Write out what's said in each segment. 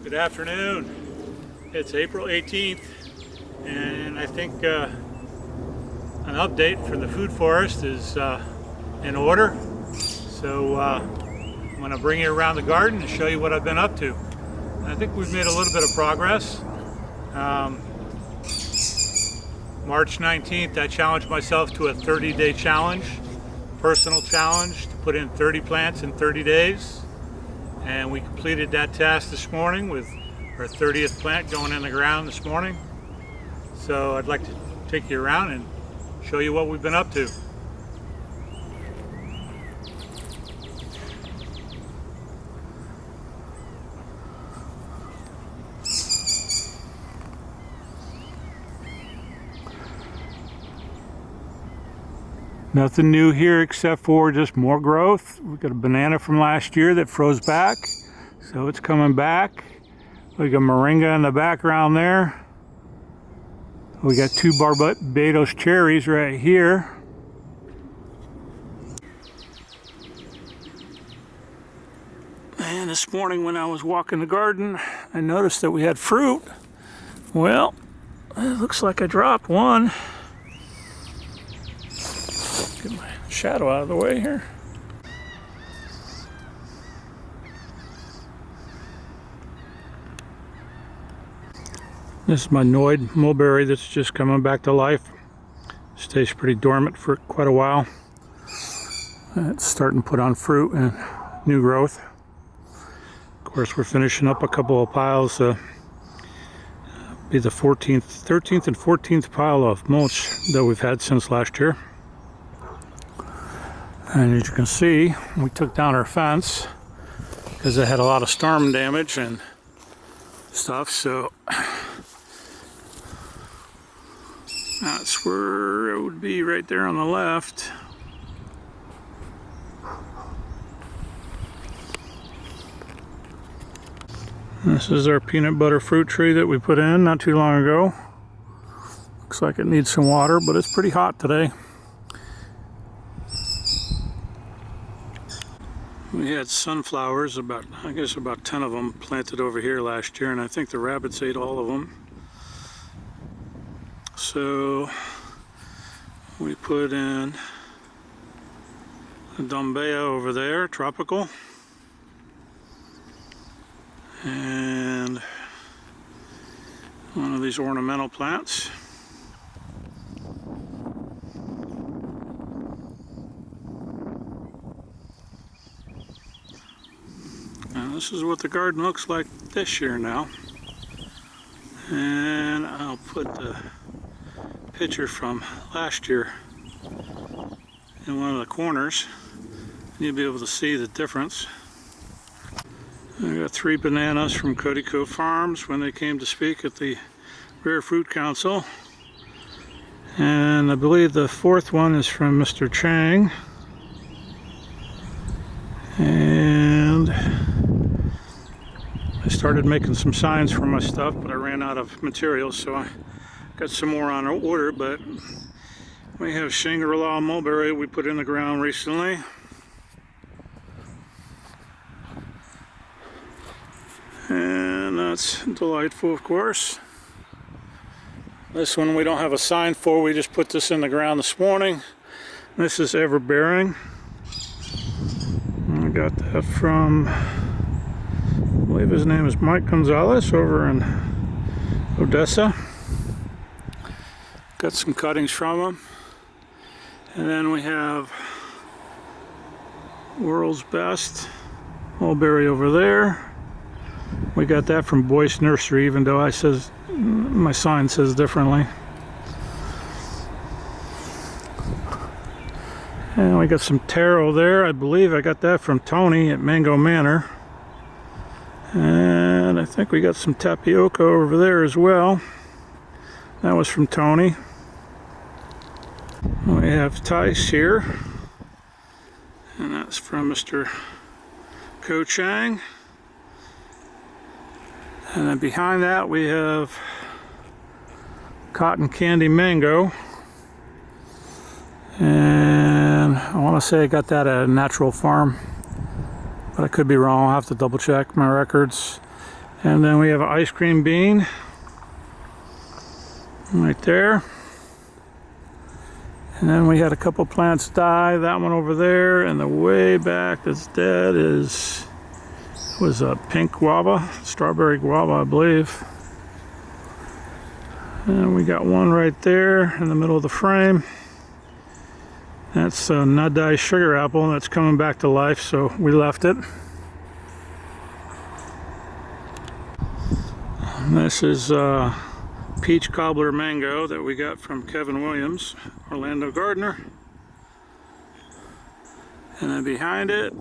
Good afternoon. It's April 18th, and I think an update for the food forest is in order. So I'm going to bring you around the garden and show you what I've been up to. I think we've made a little bit of progress. March 19th, I challenged myself to a 30-day challenge, personal challenge, to put in 30 plants in 30 days. And we completed that task this morning with our 30th plant going in the ground this morning. So I'd like to take you around and show you what we've been up to. Nothing new here except for just more growth. We got a banana from last year that froze back, so it's coming back. We got moringa in the background there. We got two Barbados cherries right here. And this morning when I was walking the garden, I noticed that we had fruit. Well, it looks like I dropped one. Get my shadow out of the way here. This is my Nagami mulberry that's just coming back to life. Stays pretty dormant for quite a while. It's starting to put on fruit and new growth. Of course, we're finishing up a couple of piles. Be the 13th and 14th pile of mulch that we've had since last year. And as you can see, we took down our fence because it had a lot of storm damage and stuff, so that's where it would be, right there on the left. This is our peanut butter fruit tree that we put in not too long ago. Looks like it needs some water, but it's pretty hot today. We had sunflowers, about 10 of them planted over here last year, and I think the rabbits ate all of them. So we put in a Dombeya over there, tropical, and one of these ornamental plants. This is what the garden looks like this year now. And I'll put the picture from last year in one of the corners. You'll be able to see the difference. I got 3 bananas from Codico Farms when they came to speak at the Rare Fruit Council. And I believe the 4th one is from Mr. Chang. And I started making some signs for my stuff, but I ran out of materials, so I got some more on order. But we have Shangri La Mulberry we put in the ground recently. And that's delightful, of course. This one we don't have a sign for, we just put this in the ground this morning. This is Everbearing. I got that from, I believe his name is Mike Gonzalez over in Odessa. Got some cuttings from him. And then we have World's Best Mulberry over there. We got that from Boyce Nursery, even though my sign says differently. And we got some taro there. I believe I got that from Tony at Mango Manor. And I think we got some tapioca over there as well. That was from Tony. We have Tice here. And that's from Mr. Ko Chang. And then behind that we have Cotton Candy Mango. And I want to say I got that at a natural farm, but I could be wrong. I'll have to double check my records. And then we have an ice cream bean right there. And then we had a couple plants die. That one over there, and the way back that's dead was a pink guava, strawberry guava, I believe. And we got one right there in the middle of the frame. That's a Nagami sugar apple, and that's coming back to life, so we left it. And this is peach cobbler mango that we got from Kevin Williams, Orlando gardener. And then behind it,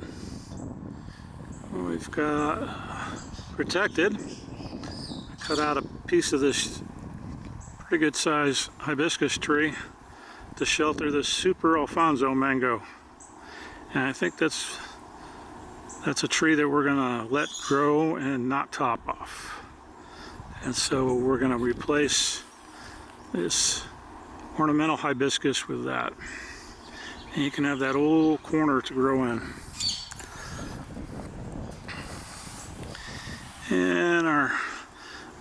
we've got protected. I cut out a piece of this pretty good size hibiscus tree to shelter this super Alphonso mango. And I think that's a tree that we're gonna let grow and not top off. And so we're gonna replace this ornamental hibiscus with that. And you can have that old corner to grow in. And our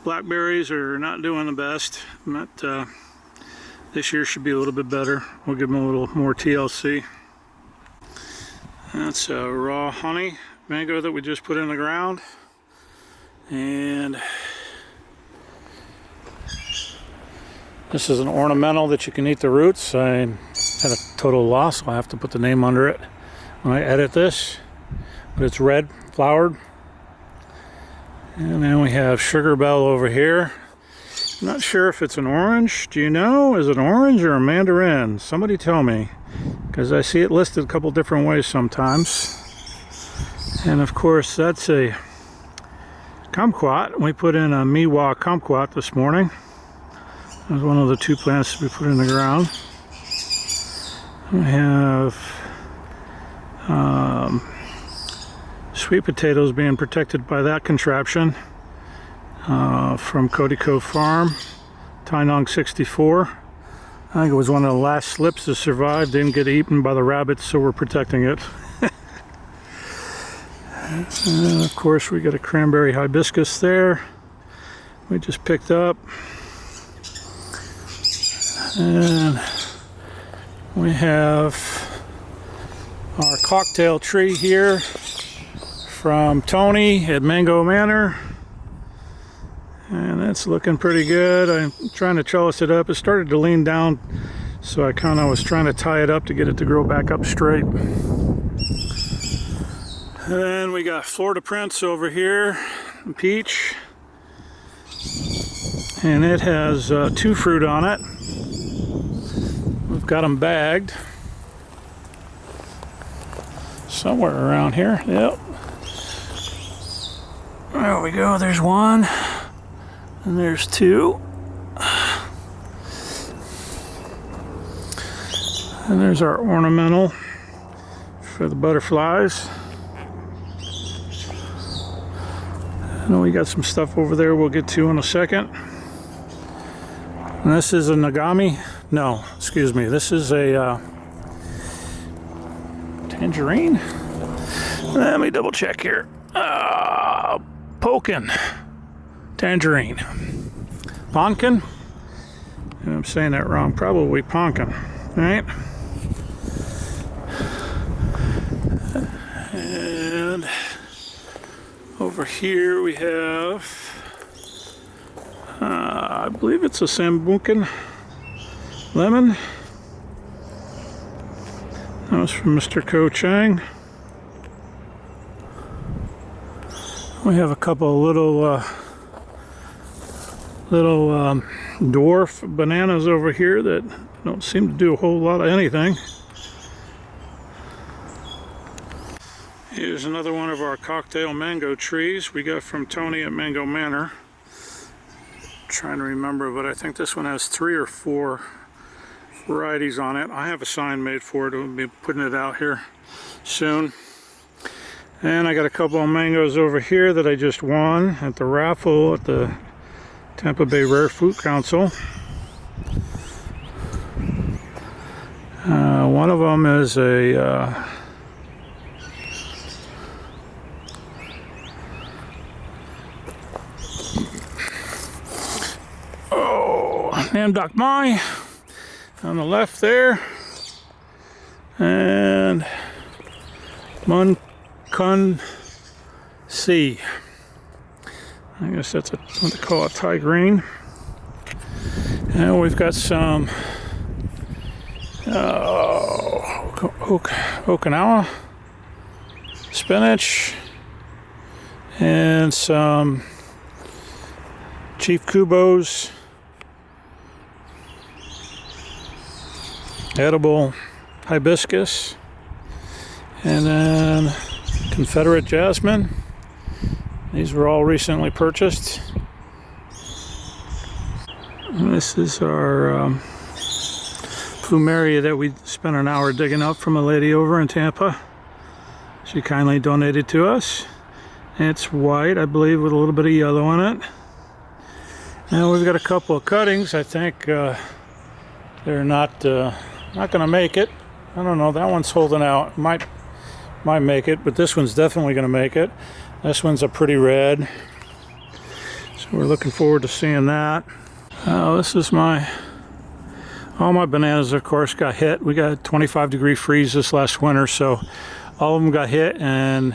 blackberries are not doing the best, but this year should be a little bit better. We'll give them a little more TLC. That's a raw honey mango that we just put in the ground. And this is an ornamental that you can eat the roots. I had a total loss, so I have to put the name under it when I edit this. But it's red flowered. And then we have Sugar Belle over here. I'm not sure if it's an orange. Do you know? Is it orange or a mandarin? Somebody tell me, because I see it listed a couple different ways sometimes. And of course, that's a kumquat. We put in a Meiwa Kumquat this morning. That was one of the two plants we put in the ground. We have sweet potatoes being protected by that contraption from Cody Cove Farm, Tynong 64. I think it was one of the last slips to survive. Didn't get eaten by the rabbits, so we're protecting it. And of course, we got a cranberry hibiscus there. We just picked up. And we have our cocktail tree here from Tony at Mango Manor, and that's looking pretty good. I'm trying to trellis it up. It started to lean down, so I kind of was trying to tie it up to get it to grow back up straight. And then we got Florida Prince over here, peach, and it has 2 fruit on it. We've got them bagged somewhere around here. Yep. There we go. There's one, and there's 2, and there's our ornamental for the butterflies. And we got some stuff over there we'll get to in a second. And this is a Nagami. No, excuse me. This is a tangerine. Let me double check here. Pokin. Tangerine. Ponkin? I'm saying that wrong. Probably ponkin. Right? And over here we have, I believe it's a Sambucan lemon. That was from Mr. Ko Chang. We have a couple of little dwarf bananas over here that don't seem to do a whole lot of anything. Here's another one of our cocktail mango trees we got from Tony at Mango Manor. Trying to remember, but I think this one has 3 or 4 varieties on it. I have a sign made for it. We'll be putting it out here soon. And I got a couple of mangoes over here that I just won at the raffle at the Tampa Bay Rare Fruit Council. One of them is a Nam Dak Mai on the left there. And Mun Kun Si. I guess that's what they call a Thai green. And we've got some Okinawa spinach and some Chief Kubo's edible hibiscus, and then Confederate jasmine. These were all recently purchased. And this is our plumeria that we spent an hour digging up from a lady over in Tampa. She kindly donated to us. It's white, I believe, with a little bit of yellow in it. And we've got a couple of cuttings. I think they're not going to make it. I don't know. That one's holding out. Might make it, but this one's definitely going to make it. This one's a pretty red, so we're looking forward to seeing that. This is all my bananas, of course, got hit. We got a 25-degree freeze this last winter, so all of them got hit, and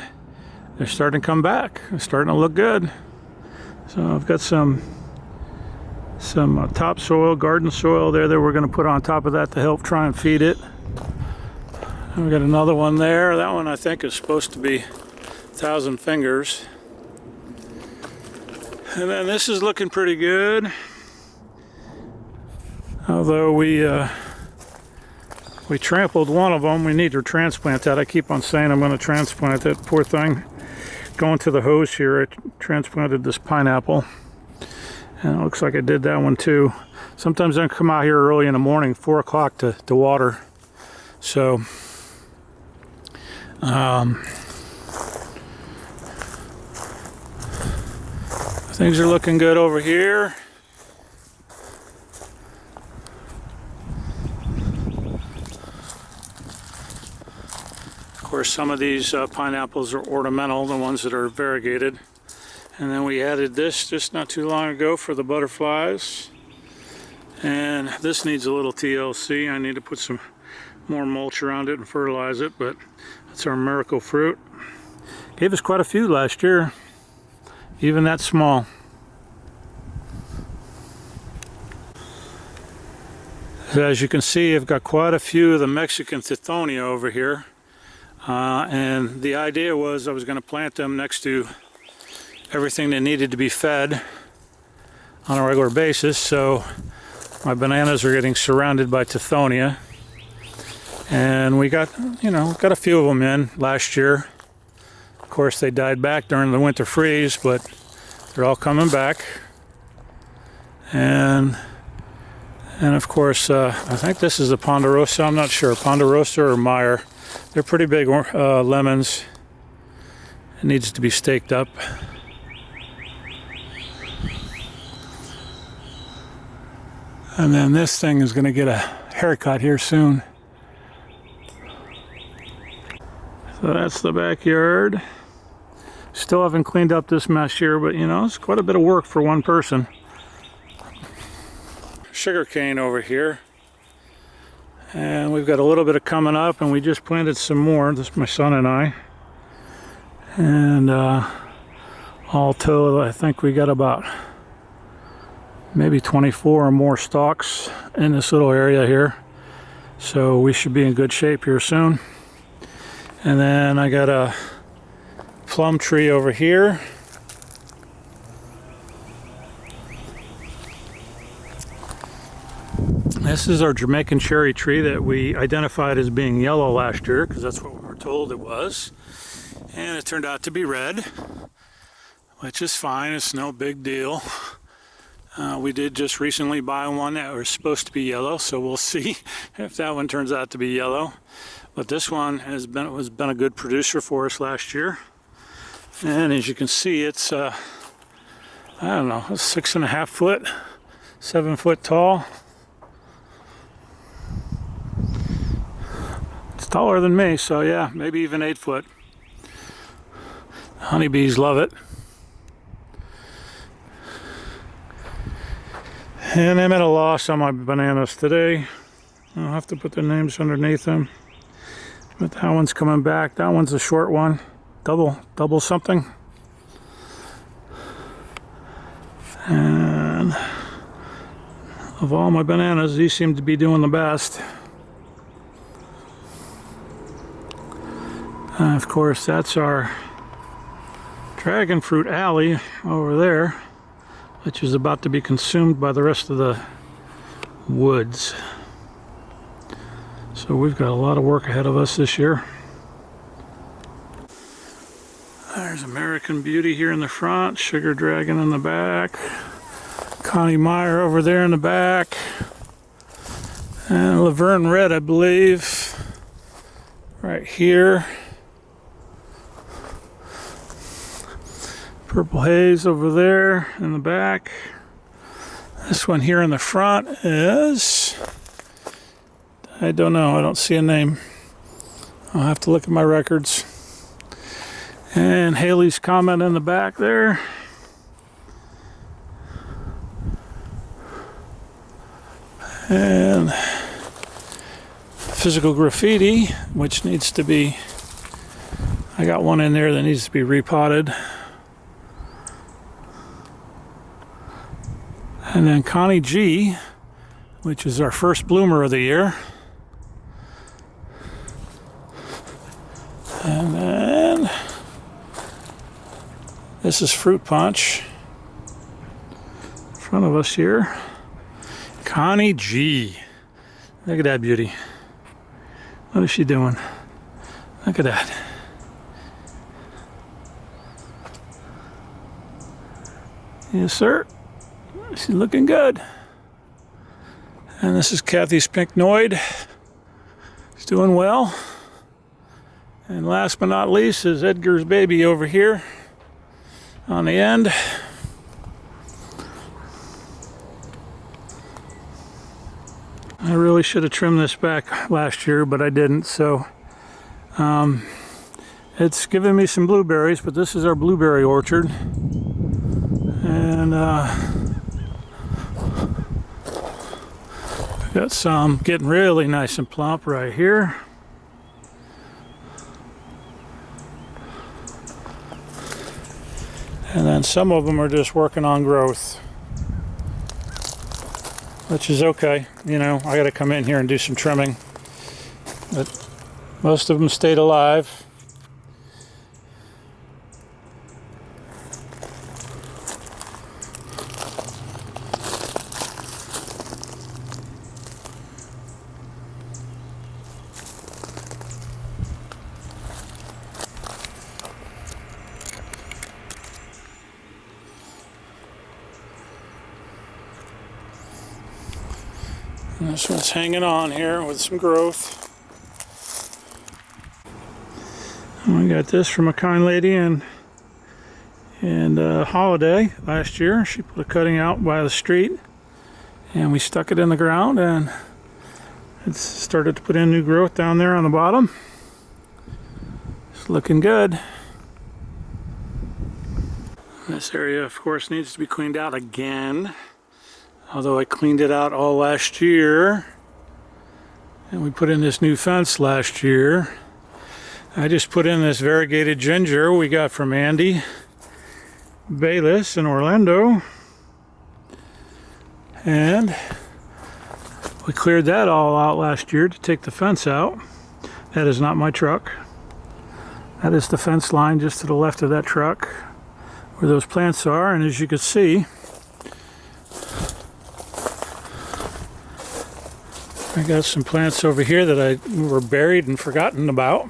they're starting to come back. They're starting to look good. So I've got some topsoil, garden soil there that we're going to put on top of that to help try and feed it. And we got another one there. That one I think is supposed to be 1,000 fingers. And then this is looking pretty good. Although we trampled one of them, we need to transplant that. I keep on saying I'm going to transplant that. Poor thing. Going to the hose here, I transplanted this pineapple. And it looks like I did that one too. Sometimes I come out here early in the morning, 4 o'clock to water. So, things are looking good over here. Of course, some of these pineapples are ornamental, the ones that are variegated. And then we added this just not too long ago for the butterflies. And this needs a little TLC. I need to put some more mulch around it and fertilize it, but that's our miracle fruit. Gave us quite a few last year, even that small. As you can see, I've got quite a few of the Mexican Tithonia over here. And the idea was I was going to plant them next to everything that needed to be fed on a regular basis. So my bananas are getting surrounded by Tithonia. And we got a few of them in last year. Of course, they died back during the winter freeze, but they're all coming back. And of course, I think this is a Ponderosa. I'm not sure, Ponderosa or Meyer. They're pretty big lemons. It needs to be staked up. And then this thing is going to get a haircut here soon. So that's the backyard. Still haven't cleaned up this mess here, but it's quite a bit of work for one person. Sugarcane over here. And we've got a little bit of coming up, and we just planted some more. This is my son and I. And all told, I think we got about maybe 24 or more stalks in this little area here. So we should be in good shape here soon. And then I got a plum tree over here. This is our Jamaican cherry tree that we identified as being yellow last year, because that's what we were told it was. And it turned out to be red, which is fine. It's no big deal. We did just recently buy one that was supposed to be yellow, so we'll see if that one turns out to be yellow. But this one has been a good producer for us last year. And as you can see, it's I don't know, 6.5 foot, 7 foot tall. It's taller than me, so yeah, maybe even 8 foot. Honeybees love it. And I'm at a loss on my bananas today. I'll have to put the names underneath them. But that one's coming back. That one's a short one. Double something. And of all my bananas, these seem to be doing the best. And of course, that's our dragon fruit alley over there, which is about to be consumed by the rest of the woods. So we've got a lot of work ahead of us this year. There's American Beauty here in the front, Sugar Dragon in the back, Connie Meyer over there in the back, and Laverne Red, I believe, right here. Purple Haze over there in the back. This one here in the front is, I don't know, I don't see a name. I'll have to look at my records. And Haley's Comment in the back there. And Physical Graffiti, which needs to be, I got one in there that needs to be repotted. And then Connie G, which is our first bloomer of the year. And then this is Fruit Punch in front of us here. Connie G. Look at that beauty. What is she doing? Look at that. Yes, sir. She's looking good. And this is Kathy's Pink Noid. She's doing well. And last but not least is Edgar's Baby over here on the end. I really should have trimmed this back last year, but I didn't. So it's giving me some blueberries, but this is our blueberry orchard. And got some getting really nice and plump right here. And then some of them are just working on growth, which is okay. You know, I got to come in here and do some trimming. But most of them stayed alive. And this one's hanging on here with some growth. And we got this from a kind lady and Holiday last year. She put a cutting out by the street and we stuck it in the ground and it's started to put in new growth down there on the bottom. It's looking good. This area, of course, needs to be cleaned out again. Although I cleaned it out all last year. And we put in this new fence last year. I just put in this Varigated Ginger we got from Andy Bayless in Orlando. And we cleared that all out last year to take the fence out. That is not my truck. That is the fence line just to the left of that truck where those plants are. And as you can see, I got some plants over here that I were buried and forgotten about.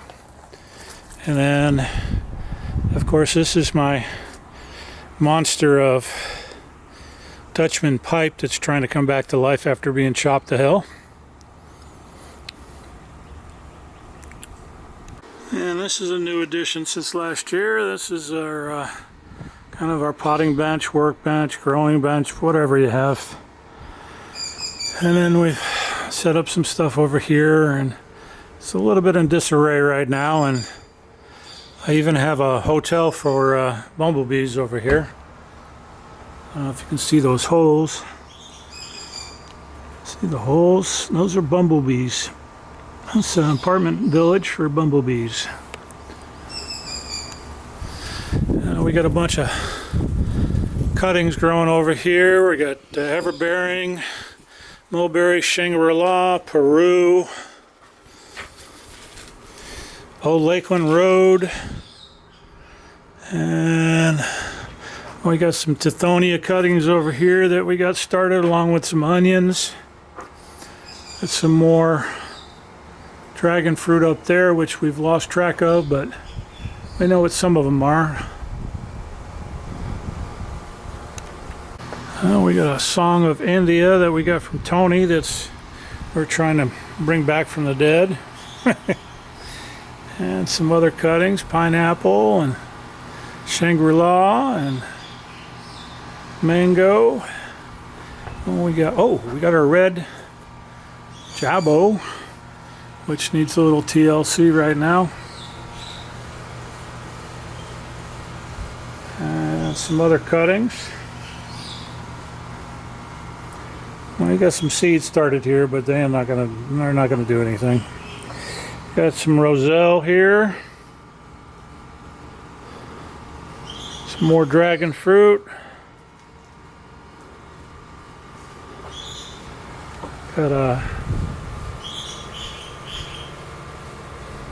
And then, of course, this is my monster of Dutchman pipe that's trying to come back to life after being chopped to hell. And this is a new addition since last year. This is our kind of our potting bench, workbench, growing bench, whatever you have. And then we've set up some stuff over here, and it's a little bit in disarray right now. And I even have a hotel for bumblebees over here. I don't know if you can see those holes. See the holes? Those are bumblebees. It's an apartment village for bumblebees. We got a bunch of cuttings growing over here. We got everbearing, mulberry, Shangri La, Peru, Old Lakeland Road, and we got some Tithonia cuttings over here that we got started, along with some onions. Got some more dragon fruit up there, which we've lost track of, but I know what some of them are. We got a Song of India that we got from Tony that's we're trying to bring back from the dead. And some other cuttings, pineapple and Shangri La and mango. And we got our red jabo, which needs a little TLC right now. And some other cuttings. Well, we got some seeds started here, but they're not gonna do anything. Got some roselle here. Some more dragon fruit. Got a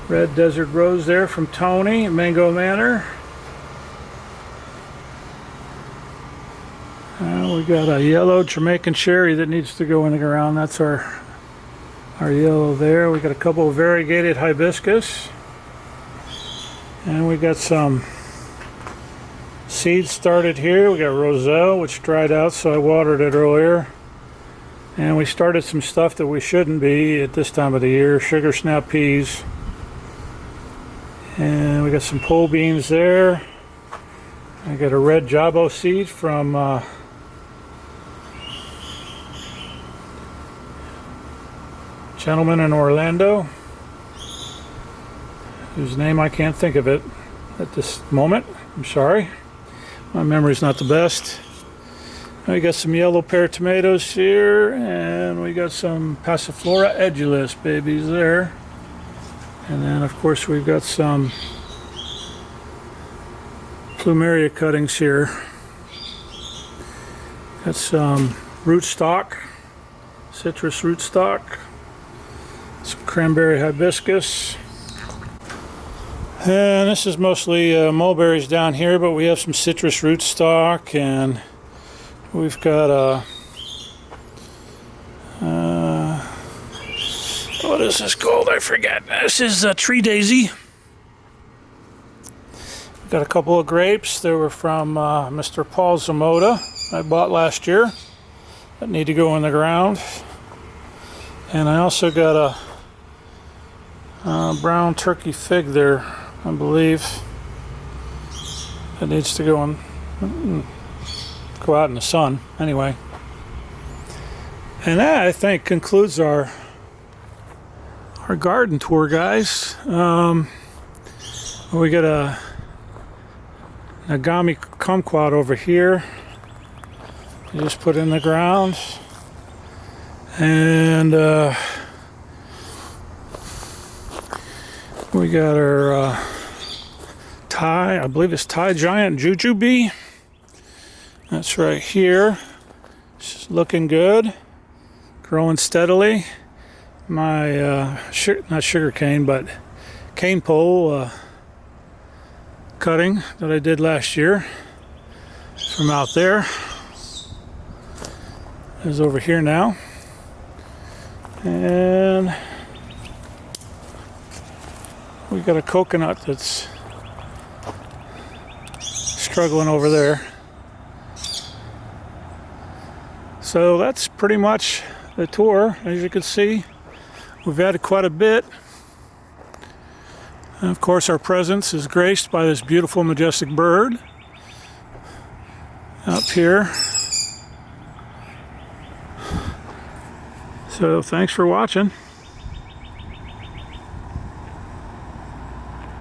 red desert rose there from Tony, Mango Manor. We got a yellow Jamaican cherry that needs to go in the ground. That's our yellow there. We got a couple of variegated hibiscus. And we got some seeds started here. We got roselle, which dried out, so I watered it earlier. And we started some stuff that we shouldn't be at this time of the year, sugar snap peas. And we got some pole beans there. I got a red jabo seed from gentleman in Orlando, whose name I can't think of it at this moment. I'm sorry, my memory's not the best. We got some yellow pear tomatoes here, and we got some Passiflora edulis babies there. And then of course we've got some Plumeria cuttings here. Got some rootstock, citrus rootstock. Some cranberry hibiscus. And this is mostly mulberries down here, but we have some citrus rootstock, and we've got what is this called? I forget. This is a tree daisy. We've got a couple of grapes. They were from Mr. Paul Zamoda I bought last year that need to go in the ground. And I also got a brown turkey fig there, I believe. It needs to go out in the sun anyway. And that, I think, concludes our garden tour, guys. We got a Nagami Kumquat over here. You just put in the ground. And we got our Thai, I believe it's Thai giant jujube. That's right here. It's looking good, growing steadily. My not sugar cane, but cane pole cutting that I did last year from out there is over here now. And we got a coconut that's struggling over there. So that's pretty much the tour. As you can see, we've added quite a bit. And of course, our presence is graced by this beautiful, majestic bird up here. So thanks for watching.